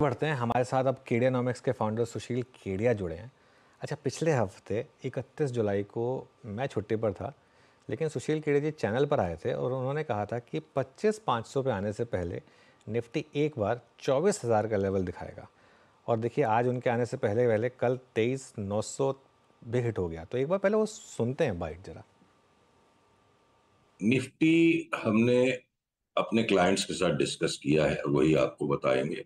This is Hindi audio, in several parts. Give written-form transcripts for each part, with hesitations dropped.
बढ़ते हैं हमारे साथ अब केडियानॉमिक्स के फाउंडर सुशील केडिया जुड़े हैं। अच्छा, पिछले हफ्ते 31 जुलाई को मैं छुट्टी पर था, लेकिन सुशील केडिया जी चैनल पर आए थे और उन्होंने कहा था कि 25,500 पे आने से पहले निफ्टी एक बार 24,000 का लेवल दिखाएगा। और देखिए आज उनके आने से पहले पहले कल 23,900 भी हिट हो गया। तो एक बार पहले वो सुनते हैं बाइट जरा। निफ्टी हमने अपने क्लाइंट्स के साथ डिस्कस किया है, वही आपको बताएंगे।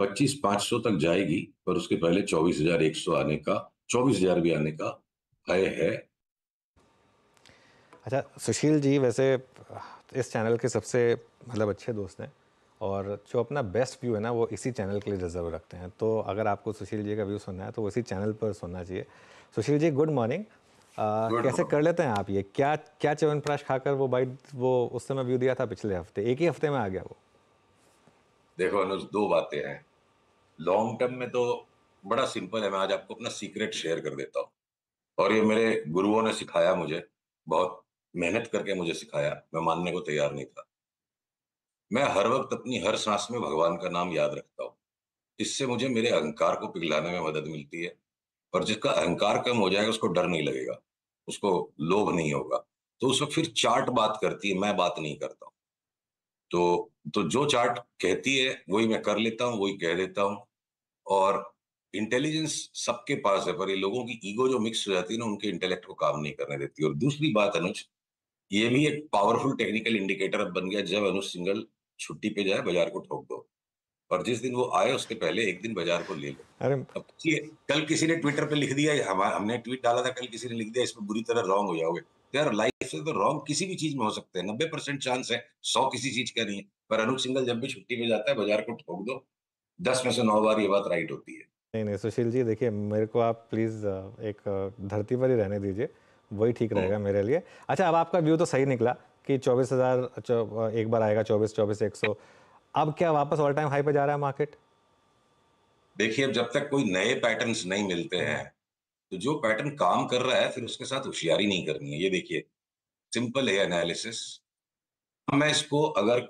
25,500 तक जाएगी, पर उसके पहले 24,100 आने का, 24,000 भी आने का भय है। अच्छा सुशील जी, वैसे इस चैनल के सबसे मतलब अच्छे दोस्त हैं और जो अपना बेस्ट व्यू है ना वो इसी चैनल के लिए रिजर्व रखते हैं। तो अगर आपको सुशील जी का व्यू सुनना है तो इसी चैनल पर सुनना चाहिए। Sushil ji good morning. Good कैसे कर मॉर्निंग। लेते हैं आप ये क्या क्या च्यवनप्राश खाकर वो बाइट वो उस समय व्यू दिया था पिछले हफ्ते, एक ही हफ्ते में आ गया वो? देखो अनुज, दो बातें हैं। लॉन्ग टर्म में तो बड़ा सिंपल है। मैं आज आपको अपना सीक्रेट शेयर कर देता हूँ, और ये मेरे गुरुओं ने सिखाया मुझे, बहुत मेहनत करके मुझे सिखाया। मैं मानने को तैयार नहीं था। मैं हर वक्त अपनी हर सांस में भगवान का नाम याद रखता हूँ। इससे मुझे मेरे अहंकार को पिघलाने में मदद मिलती है। और जिसका अहंकार कम हो जाएगा उसको डर नहीं लगेगा, उसको लोभ नहीं होगा। तो उस वक्त फिर चार्ट बात करती है, मैं बात नहीं करता हूँ। तो जो चार्ट कहती है वही मैं कर लेता हूँ, वही कह देता हूँ। और इंटेलिजेंस सबके पास है, पर ये लोगों की ईगो जो मिक्स हो जाती है ना, उनके इंटेलेक्ट को काम नहीं करने देती। और दूसरी बात अनुज, ये भी एक पावरफुल टेक्निकल इंडिकेटर अब बन गया। जब अनुज सिंघल छुट्टी पे जाए, बाजार को ठोक दो, और जिस दिन वो आए उसके पहले एक दिन बाजार को ले लो। अरे अब कल किसी ने ट्विटर पे लिख दिया, हमने ट्वीट डाला था, कल किसी ने लिख दिया इसमें बुरी तरह रॉन्ग हो जाओगे। तो यार लाइफ से तो रॉन्ग किसी भी चीज में हो सकते हैं, 90% चांस है, 100 किसी चीज का नहीं है। पर अनूप सिंघल जब भी छुट्टी पे जाता है, बाजार को ठोक दो, 10 में से 9 बार ये बात राइट होती है। नहीं नहीं सुशील जी, देखिए मेरे को आप प्लीज़ एक धरती पर ही रहने दीजिए, वही ठीक रहेगा मेरे लिए। अच्छा, अब आपका व्यू तो सही निकला कि 24,000 एक बार आएगा, 24,100। अब क्या वापस ऑल टाइम हाई पे जा रहा है मार्केट? देखिए, अब जब तक कोई नए पैटर्न्स नहीं मिलते हैं, तो जो पैटर्न काम कर रहा है फिर उसके साथ होशियारी नहीं करनी है। ये देखिए, सिंपल है एनालिसिस। मैं इसको, अगर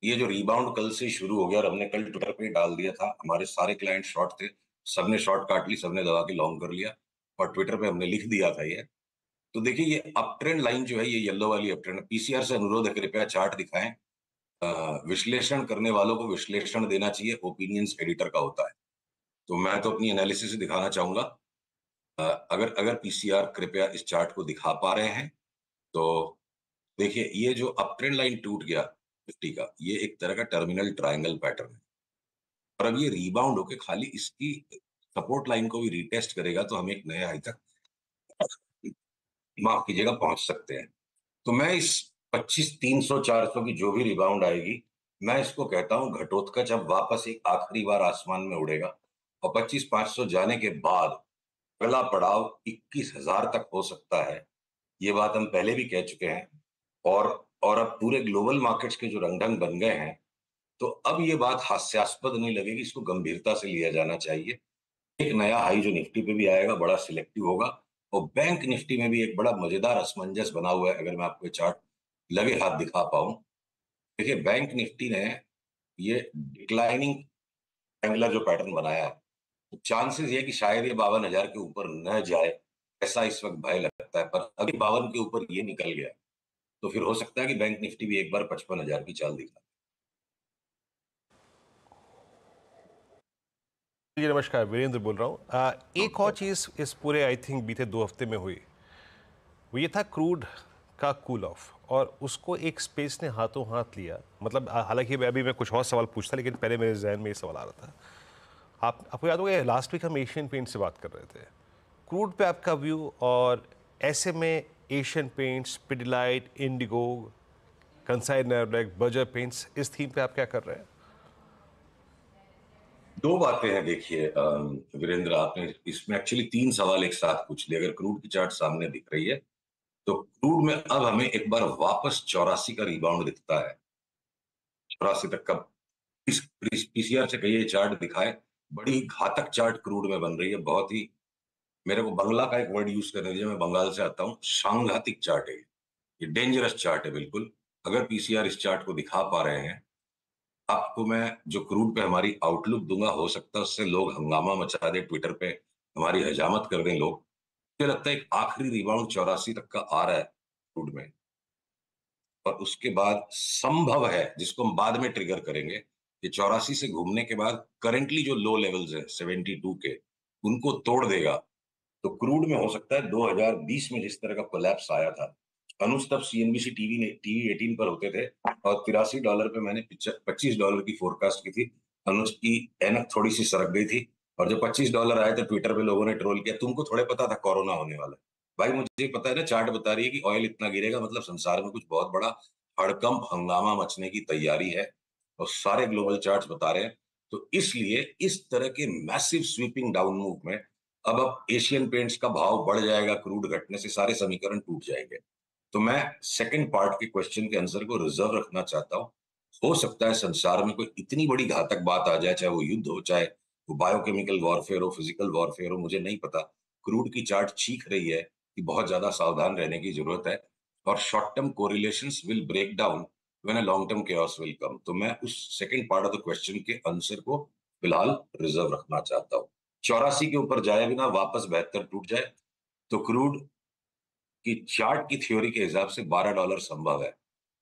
ये जो रिबाउंड कल से शुरू हो गया, और हमने कल ट्विटर पे डाल दिया था, हमारे सारे क्लाइंट शॉर्ट थे, सबने शॉर्ट काट ली, सबने दबा के लॉन्ग कर लिया, और ट्विटर पे हमने लिख दिया था ये। तो देखिए, ये अप ट्रेंड लाइन जो है, ये येलो वाली अप ट्रेंड, पीसीआर से अनुरोध है, कृपया चार्ट दिखाएं। विश्लेषण करने वालों को विश्लेषण देना चाहिए, ओपिनियंस एडिटर का होता है। तो मैं तो अपनी एनालिसिस दिखाना चाहूंगा। अगर अगर पीसीआर कृपया इस चार्ट को दिखा पा रहे हैं तो देखिए, ये जो अप ट्रेंड लाइन टूट गया निफ्टी का, ये एक तरह का टर्मिनल ट्रायंगल पैटर्न है। और अब ये रिबाउंड होके खाली इसकी सपोर्ट लाइन को भी रिटेस्ट करेगा, तो हम एक नए हाई तक, माफ कीजिएगा, पहुंच सकते हैं। तो मैं इस 25,300 400 की जो भी रिबाउंड आएगी, मैं इसको कहता हूं घटोत्कच अब वापस एक आखिरी बार आसमान में उड़ेगा। और 25,500 जाने के बाद अगला पड़ाव 21,000 तक हो सकता है। ये बात हम पहले भी कह चुके हैं। और और अब पूरे ग्लोबल मार्केट्स के जो रंग ढंग बन गए हैं, तो अब ये बात हास्यास्पद नहीं लगेगी, इसको गंभीरता से लिया जाना चाहिए। एक नया हाई जो निफ्टी पे भी आएगा, बड़ा सिलेक्टिव होगा। और बैंक निफ्टी में भी एक बड़ा मजेदार असमंजस बना हुआ है, अगर मैं आपको चार्ट लगे हाथ दिखा पाऊं। देखिए, बैंक निफ्टी ने ये डिक्लाइनिंग ट्रायंगुलर जो पैटर्न बनाया है, तो चांसेस ये कि शायद ये 52,000 के ऊपर न जाए, ऐसा इस वक्त भय लगता है। पर अभी 52 के ऊपर ये निकल गया, तो फिर हो सकता है कि बैंक निफ्टी भी एक बार 55,000 की चाल दिखा। जी नमस्कार, वीरेंद्र बोल रहा हूँ। एक और चीज़ इस पूरे आई थिंक बीते 2 हफ्ते में हुई, वो ये था क्रूड का कूल ऑफ, और उसको एक स्पेस ने हाथों हाथ लिया। मतलब हालांकि अभी मैं कुछ और सवाल पूछता, लेकिन पहले मेरे जहन में ये सवाल आ रहा था। आपको याद होगा लास्ट वीक हम एशियन पेंट से बात कर रहे थे, क्रूड पे आपका व्यू, और ऐसे में Asian paints, Pidilite, Indigo, Kansai Nerolac, Berger paints, इस थीम पे आप क्या कर रहे हैं? दो बातें हैं। देखिए वीरेंद्र, आपने इसमें एक्चुअली तीन सवाल एक साथ पूछ लिए। अगर क्रूड की चार्ट सामने दिख रही है, तो क्रूड में अब हमें एक बार वापस 84 का रिबाउंड दिखता है। 84 तक का पीसीआर से कहिए चार्ट दिखाए। बड़ी घातक चार्ट क्रूड में बन रही है, बहुत ही, मेरे को बंगला का एक वर्ड यूज करने दीजिए, मैं बंगाल से आता हूँ, सांघातिक चार्ट है ये डेंजरस चार्ट है बिल्कुल। अगर पीसीआर इस चार्ट को दिखा पा रहे हैं, आपको मैं जो क्रूड पे हमारी आउटलुक दूंगा, हो सकता है उससे लोग हंगामा मचा दे, ट्विटर पे हमारी हजामत कर दें लोग। मुझे लगता है एक आखिरी रिबाउंड 84 तक का आ रहा है क्रूड में, और उसके बाद संभव है, जिसको हम बाद में ट्रिगर करेंगे, कि 84 से घूमने के बाद करंटली जो लो लेवल्स है 72 के, उनको तोड़ देगा। तो क्रूड में हो सकता है 2020 में जिस तरह का कोलैप्स आया था, अनुज तब सीएनबीसी टीवी 18 पर होते थे, और $83 पे मैंने $25 की फोरकास्ट की थी। अनुज की एनक थोड़ी सी सरक गई थी, और जब $25 आए तो ट्विटर पे लोगों ने ट्रोल किया, तुमको थोड़े पता था कोरोना होने वाला है। भाई मुझे पता है ना, चार्ट बता रही है कि ऑयल इतना गिरेगा, मतलब संसार में कुछ बहुत बड़ा हड़कंप हंगामा मचने की तैयारी है, और सारे ग्लोबल चार्ट्स बता रहे हैं। तो इसलिए इस तरह के मैसिव स्वीपिंग डाउन मूव में अब एशियन पेंट्स का भाव बढ़ जाएगा, क्रूड घटने से सारे समीकरण टूट जाएंगे। तो मैं सेकंड पार्ट के क्वेश्चन के आंसर को रिजर्व रखना चाहता हूं। हो सकता है संसार में कोई इतनी बड़ी घातक बात आ जाए, चाहे वो युद्ध हो, चाहे वो बायोकेमिकल वॉरफेयर हो, फिजिकल वॉरफेयर हो, मुझे नहीं पता। क्रूड की चार्ट चीख रही है कि बहुत ज्यादा सावधान रहने की जरूरत है, और short term correlations will break down when a long term chaos will come. तो मैं उस second part of the question के आंसर को फिलहाल रिजर्व रखना चाहता हूँ। 84 के ऊपर जाए बिना वापस 72 टूट जाए, तो क्रूड की चार्ट की थ्योरी के हिसाब से $12 संभव है।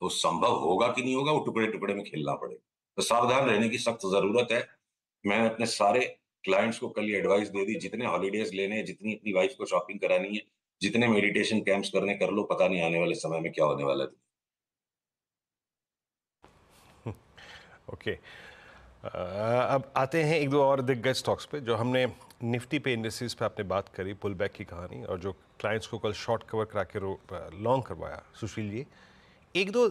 तो संभव होगा कि नहीं होगा, वो टुकड़े टुकड़े में खेलना पड़ेगा। तो सावधान रहने की सख्त जरूरत है। मैंने अपने सारे क्लाइंट्स को कल ये एडवाइस दे दी, जितने हॉलीडेज लेने हैं, जितनी अपनी वाइफ को शॉपिंग करानी है, जितने मेडिटेशन कैंप्स करने कर लो, पता नहीं आने वाले समय में क्या होने वाला है। ओके, अब आते हैं एक दो और दिग्गज स्टॉक्स पे। जो हमने निफ्टी पे इंडस्ट्रीज पे आपने बात करी पुल बैक की कहानी, और जो क्लाइंट्स को कल शॉर्ट कवर करा के लॉन्ग करवाया सुशील जी, एक दो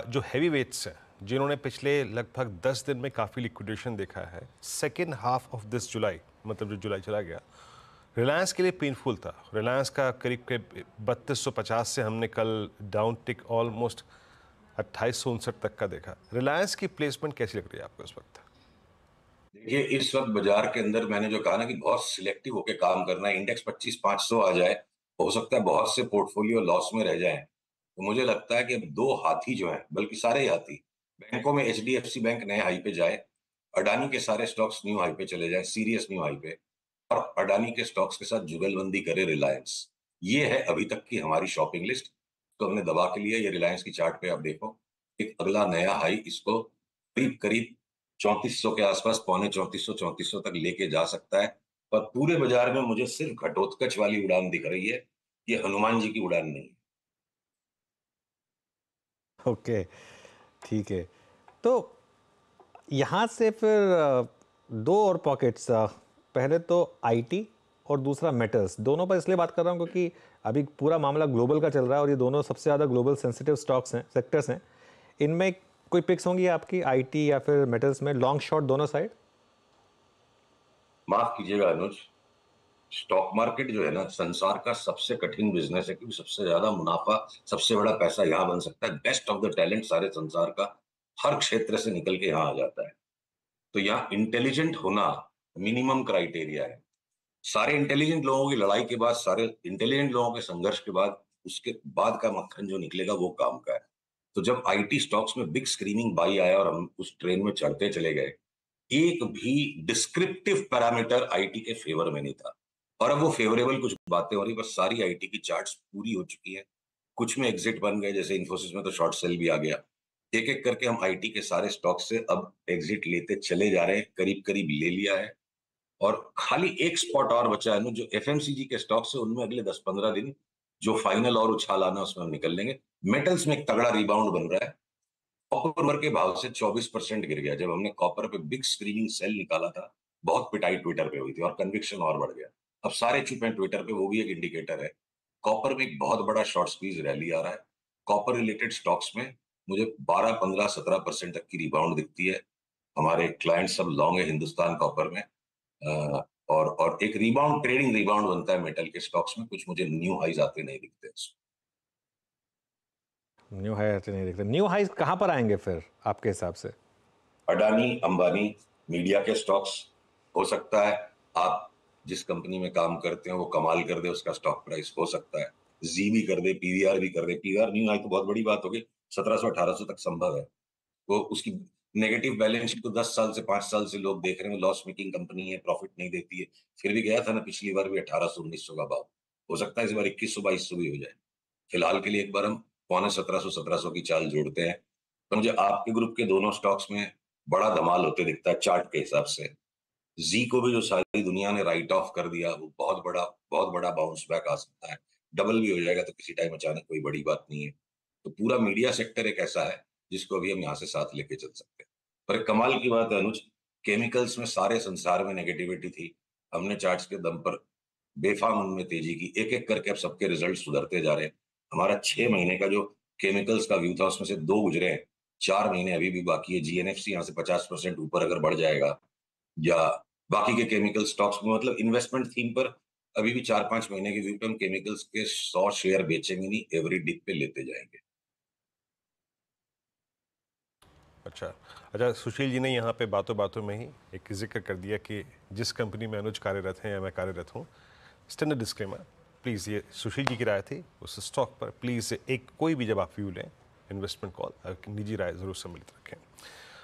जो हैवी वेट्स हैं जिन्होंने पिछले लगभग 10 दिन में काफ़ी लिक्विडेशन देखा है, सेकेंड हाफ ऑफ दिस जुलाई, मतलब जो जुलाई चला गया, रिलायंस के लिए पेनफुल था। रिलायंस का करीब करीब 3250 से हमने कल डाउन टिक ऑलमोस्ट 2859 तक का देखा। रिलायंस की प्लेसमेंट कैसी लग रही है आपको इस वक्त? देखिए, इस वक्त बाजार के अंदर मैंने जो कहा ना कि बहुत सिलेक्टिव होकर काम करना है, इंडेक्स 25,500 आ जाए, हो सकता है बहुत से पोर्टफोलियो लॉस में रह जाएं। तो मुझे लगता है कि अब दो हाथी जो हैं, बल्कि सारे ही हाथी, बैंकों में एचडीएफसी बैंक नए हाई पे जाए, अडानी के सारे स्टॉक्स न्यू हाई पे चले जाए, सीरियस न्यू हाई पे, और अडानी के स्टॉक्स के साथ जुगलबंदी करे रिलायंस। ये है अभी तक की हमारी शॉपिंग लिस्ट। तो हमने दबा के लिए, ये रिलायंस की चार्ट पे आप देखो, एक अगला नया हाई इसको करीब करीब 3400 के आसपास, पौने 3400 तक लेके जा सकता है। पर पूरे बाजार में मुझे सिर्फ घटोत्कच वाली उड़ान दिख रही है, ये हनुमान जी की उड़ान नहीं है। ओके, ठीक है। तो यहाँ से फिर दो और पॉकेट्स, पहले तो आईटी और दूसरा मेटल्स। दोनों पर इसलिए बात कर रहा हूँ क्योंकि अभी पूरा मामला ग्लोबल का चल रहा है और ये दोनों सबसे ज़्यादा ग्लोबल सेंसिटिव स्टॉक्स हैं, सेक्टर्स हैं। इनमें कोई पिक्स होंगी आपकी आईटी या फिर मेटल्स में, लॉन्ग शॉर्ट दोनों साइड? माफ कीजिएगा अनुज, स्टॉक मार्केट जो है ना, संसार का सबसे कठिन बिजनेस है, क्योंकि सबसे ज्यादा मुनाफा, सबसे बड़ा पैसा यहाँ बन सकता है। बेस्ट ऑफ द टैलेंट सारे संसार का हर क्षेत्र से निकल के यहाँ आ जाता है। तो यहाँ इंटेलिजेंट होना मिनिमम क्राइटेरिया है। सारे इंटेलिजेंट लोगों की लड़ाई के बाद, सारे इंटेलिजेंट लोगों के संघर्ष के बाद, उसके बाद का मक्खन जो निकलेगा वो काम का है। तो जब आईटी स्टॉक्स में बिग स्क्रीनिंग बाई आया और हम उस ट्रेन में चढ़ते चले गए, एक भी डिस्क्रिप्टिव पैरामीटर आईटी के फेवर में नहीं था। और अब वो फेवरेबल कुछ बातें हो रही, बस सारी आईटी की चार्ट्स पूरी हो चुकी है। कुछ में एग्जिट बन गए, जैसे इन्फोसिस में तो शॉर्ट सेल भी आ गया। एक एक करके हम आईटी के सारे स्टॉक से अब एग्जिट लेते चले जा रहे हैं, करीब करीब ले लिया है। और खाली एक स्पॉट और बचा है, जो एफएमसीजी के स्टॉक्स है, उनमें अगले 10-15 दिन जो फाइनल और उछाल आना, उसमें हम निकल लेंगे। मेटल्स में एक तगड़ा रिबाउंड बन रहा है। कॉपर के भाव से 24% गिर गया। जब हमने कॉपर पे बिग स्क्रीनिंग सेल निकाला था, बहुत पिटाई ट्विटर पे हुई थी और कन्विक्शन और बढ़ गया। अब सारे चुप हैं ट्विटर पे, वो भी एक इंडिकेटर है। कॉपर में एक बहुत बड़ा शॉर्ट स्क्वीज रैली आ रहा है। कॉपर रिलेटेड स्टॉक्स में मुझे 12, 15, 17% तक की रिबाउंड दिखती है। हमारे क्लाइंट सब लॉन्ग है हिंदुस्तान कॉपर में। और एक रिबाउंड, ट्रेडिंग रिबाउंड बनता है मेटल के स्टॉक्स में। कुछ मुझे न्यू हाईज आते नहीं दिखते। न्यू हाई आते नहीं दिखते। न्यू हाई कहाँ पर आएंगे फिर आपके हिसाब से? अडानी, अंबानी, मीडिया के स्टॉक्स। हो सकता है आप जिस कंपनी में काम करते हैं वो कमाल कर दे, उसका स्टॉक प्राइस हो सकता है जी भी कर दे, पीवीआर भी कर दे। पीवीआर न्यू हाई तो बहुत बड़ी बात होगी, 1700-1800 तक संभव है। वो उसकी नेगेटिव बैलेंस शीट को 10 साल से 5 साल से लोग देख रहे हैं, लॉस मेकिंग कंपनी है, प्रॉफिट नहीं देती है, फिर भी गया था ना पिछली बार भी 1800-1900 का भाव। हो सकता है इस बार 2100-2200 भी हो जाए। फिलहाल के लिए एक बार हम पौने 1700 की चाल जोड़ते हैं। तो मुझे आपके ग्रुप के दोनों स्टॉक्स में बड़ा धमाल होते दिखता है चार्ट के हिसाब से। जी को भी जो सारी दुनिया ने राइट ऑफ कर दिया, वो बहुत बड़ा बाउंस बैक आ सकता है। डबल भी हो जाएगा तो किसी टाइम अचानक कोई बड़ी बात नहीं है। तो पूरा मीडिया सेक्टर एक ऐसा है जिसको अभी हम यहाँ से साथ लेके चल सकते हैं। पर एक कमाल की बात है अनुज, केमिकल्स में सारे संसार में नेगेटिविटी थी। हमने चार्ट्स के दम पर बेफाम उनमें तेजी की, एक एक करके अब सबके रिजल्ट सुधरते जा रहे हैं। हमारा 6 महीने का जो केमिकल्स का व्यू था उसमें से 2 गुजरे हैं, 4 महीने अभी भी बाकी है। जीएनएफसी यहाँ से 50% ऊपर अगर बढ़ जाएगा, या बाकी के केमिकल स्टॉक्स में, मतलब इन्वेस्टमेंट थीम पर अभी भी 4-5 महीने के व्यू पे हम केमिकल्स के 100 शेयर बेचेंगे नहीं, एवरी डिप पे लेते जाएंगे। अच्छा अच्छा, सुशील जी ने यहाँ पे बातों बातों में ही एक जिक्र कर दिया कि जिस कंपनी में अनुज कार्यरत हैं या मैं कार्यरत हूँ। स्टैंडर्ड डिस्क्लेमर, प्लीज़ ये सुशील जी की राय थी, उस स्टॉक पर प्लीज़ एक कोई भी जब आप व्यू लें इन्वेस्टमेंट कॉल निजी राय ज़रूर सम्मिलित रखें।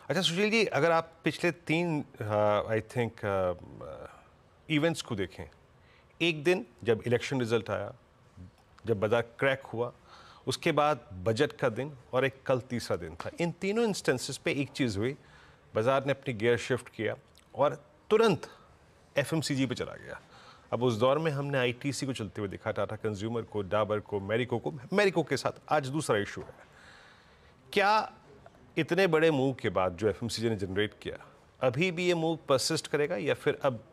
अच्छा सुशील जी, अगर आप पिछले 3 आई थिंक इवेंट्स को देखें, एक दिन जब इलेक्शन रिजल्ट आया, जब बाजार क्रैक हुआ, उसके बाद बजट का दिन, और एक कल तीसरा दिन था। इन तीनों इंस्टेंसेस पे एक चीज़ हुई, बाजार ने अपनी गियर शिफ्ट किया और तुरंत एफएमसीजी पे चला गया। अब उस दौर में हमने आईटीसी को चलते हुए देखा, टाटा कंज्यूमर को, डाबर को, मैरिको के साथ आज दूसरा इशू है। क्या इतने बड़े मूव के बाद जो एफएमसीजी ने जनरेट किया, अभी भी ये मूव परसिस्ट करेगा या फिर अब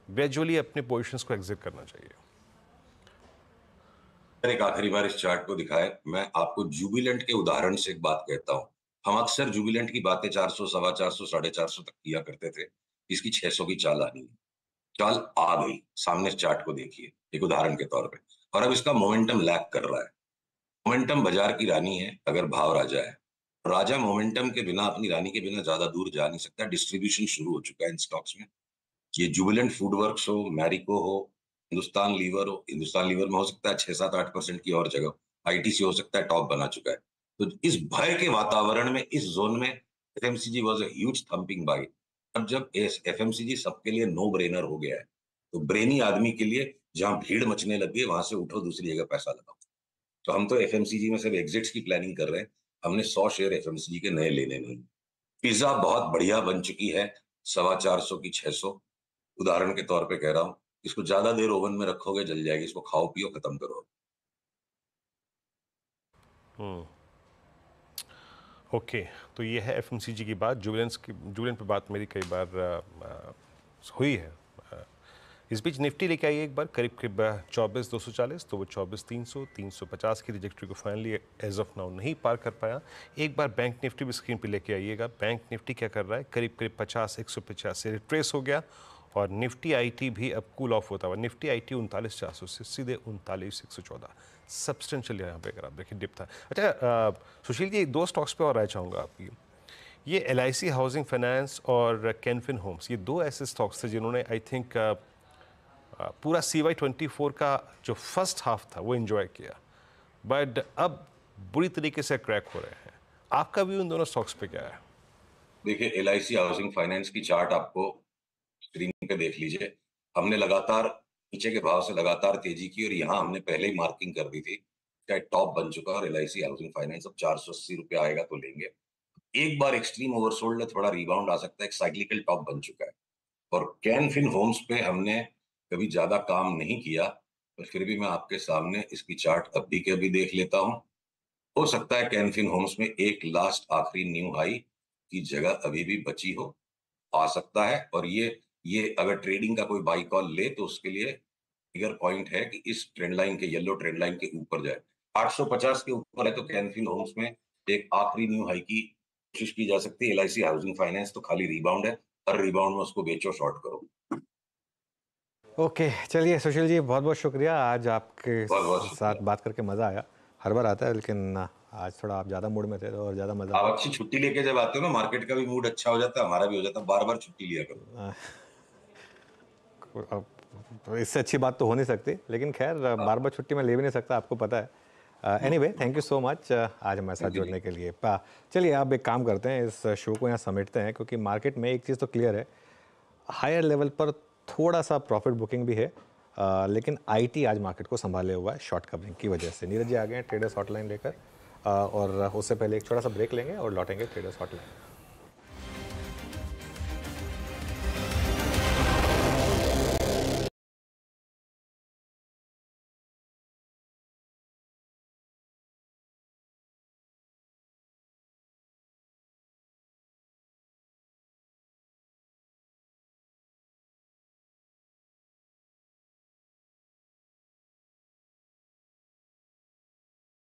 ग्रेजुअली अपने पोजीशंस को एग्जिट करना चाहिए? एक आखिरी बार इस चार्ट को दिखाए, मैं आपको जुबिलेंट के उदाहरण से एक बात कहता हूं। हम अक्सर जुबिलेंट की बातें 400, 450, 450 तक किया करते थे। इसकी 600 की चाल आनी है, चाल आ गई। सामने चार्ट को देखिए एक उदाहरण के तौर पे, और अब इसका मोमेंटम लैग कर रहा है। मोमेंटम बाजार की रानी है अगर भाव राजा है। राजा मोमेंटम के बिना, अपनी रानी के बिना ज्यादा दूर जा नहीं सकता। डिस्ट्रीब्यूशन शुरू हो चुका है इन स्टॉक्स में। ये जुबिलेंट फूडवर्क्स हो, मैरिको हो, हिंदुस्तान लीवर हो, हिंदुस्तान लीवर में हो सकता है 6-7-8% की और जगह। आईटीसी हो सकता है टॉप बना चुका है। तो इस भय के वातावरण में, इस जोन में FMCG was a huge thumping buy. अब जब एफएमसीजी सबके लिए नो ब्रेनर हो गया है, तो ब्रेनी आदमी के लिए जहां भीड़ मचने लग गई, वहां से उठो, दूसरी जगह पैसा लगाओ। तो हम तो एफएमसीजी में सिर्फ एग्जिट्स की प्लानिंग कर रहे हैं। हमने 100 शेयर एफएमसीजी के नए लेने नहीं। पिज्जा बहुत बढ़िया बन चुकी है, 450 की 600, उदाहरण के तौर पे कह रहा हूं। इसको ज्यादा देर ओवन में रखोगे जल जाएगी, इसको खाओ पियो खत्म करो। ओके, तो ये है एफएमसीजी की बात। जुबिलेंट पे बात मेरी कई बार हुई है। इस बीच निफ्टी लेके आई एक बार करीब 24,240, तो वो 24,300, 350 की ट्रैजेक्टरी को फाइनली एज ऑफ नाउ नहीं पार कर पाया। एक बार बैंक निफ्टी भी स्क्रीन पे लेके आइएगा। बैंक निफ्टी क्या कर रहा है, करीब 50, 150 रिट्रेस हो गया, और निफ्टी आईटी भी अब कूल ऑफ होता हुआ। निफ्टी आईटी 39,400 से सीधे 39,114, सब्सटेंशियल यहाँ पे अगर आप देखें डिप था। अच्छा सुशील जी, 2 स्टॉक्स पे और राय चाहूँगा आपकी। ये LIC हाउसिंग फाइनेंस और कैनफिन होम्स, ये 2 ऐसे स्टॉक्स थे जिन्होंने आई थिंक पूरा CY24 का जो फर्स्ट हाफ था वो एंजॉय किया, बट अब बुरी तरीके से क्रैक हो रहे हैं। आपका व्यू इन दोनों स्टॉक्स पे क्या है? देखिए, LIC हाउसिंग फाइनेंस की चार्ट आपको स्क्रीन पे देख लीजिए। हमने लगातार नीचे के भाव से लगातार तेजी की, और यहाँ हमने पहले ही मार्किंग कर दी थी क्या टॉप बन चुका है। और LIC हाउसिंग फाइनेंस अब 480 रुपये आएगा तो लेंगे। एक बार एक्सट्रीम ओवरसोल्ड है, थोड़ा रिबाउंड आ सकता है, एक साइक्लिकल टॉप बन चुका है। और कैनफिन होम्स पे हमने कभी ज्यादा काम नहीं किया, पर फिर भी मैं आपके सामने इसकी चार्ट अभी के अभी देख लेता हूं। हो सकता है कैनफिन होम्स में एक लास्ट आखिरी न्यू हाई की जगह अभी भी बची हो, आ सकता है। और ये अगर ट्रेडिंग का कोई बाई कॉल ले तो उसके लिए फिगर पॉइंट है कि इस ट्रेंड लाइन के, येलो ट्रेंड लाइन के ऊपर जाए। 850 के ऊपर है तो कैनफिन होम्स में एक आखिरी न्यू हाई की कोशिश की जा सकती है। LIC हाउसिंग फाइनेंस तो खाली रिबाउंड है, हर रिबाउंड में उसको बेचो, शॉर्ट करो। ओके, चलिए सुशील जी, बहुत बहुत शुक्रिया। आज आपके बहुत बहुत साथ शुक्रिया। बात करके मज़ा आया। हर बार आता है, लेकिन आज थोड़ा आप ज़्यादा मूड में थे तो और ज़्यादा मज़ा आप अच्छी छुट्टी लेके जब आते हो ना, मार्केट का भी मूड अच्छा हो जाता है, हमारा भी हो जाता है। बार बार छुट्टी लिया करो। आया। अब इससे अच्छी बात तो हो नहीं सकती, लेकिन खैर बार बार छुट्टी मैं ले भी नहीं सकता, आपको पता है। Anyway thank you so much आज हमारे साथ जुड़ने के लिए। चलिए अब एक काम करते हैं, इस शो को यहाँ समेटते हैं, क्योंकि मार्केट में एक चीज़ तो क्लियर है, हायर लेवल पर थोड़ा सा प्रॉफिट बुकिंग भी है, लेकिन आईटी आज मार्केट को संभाले हुआ है शॉर्ट कवरिंग की वजह से। नीरज जी आ गए हैं ट्रेडर्स हॉटलाइन लेकर, और उससे पहले एक छोटा सा ब्रेक लेंगे और लौटेंगे ट्रेडर्स हॉटलाइन।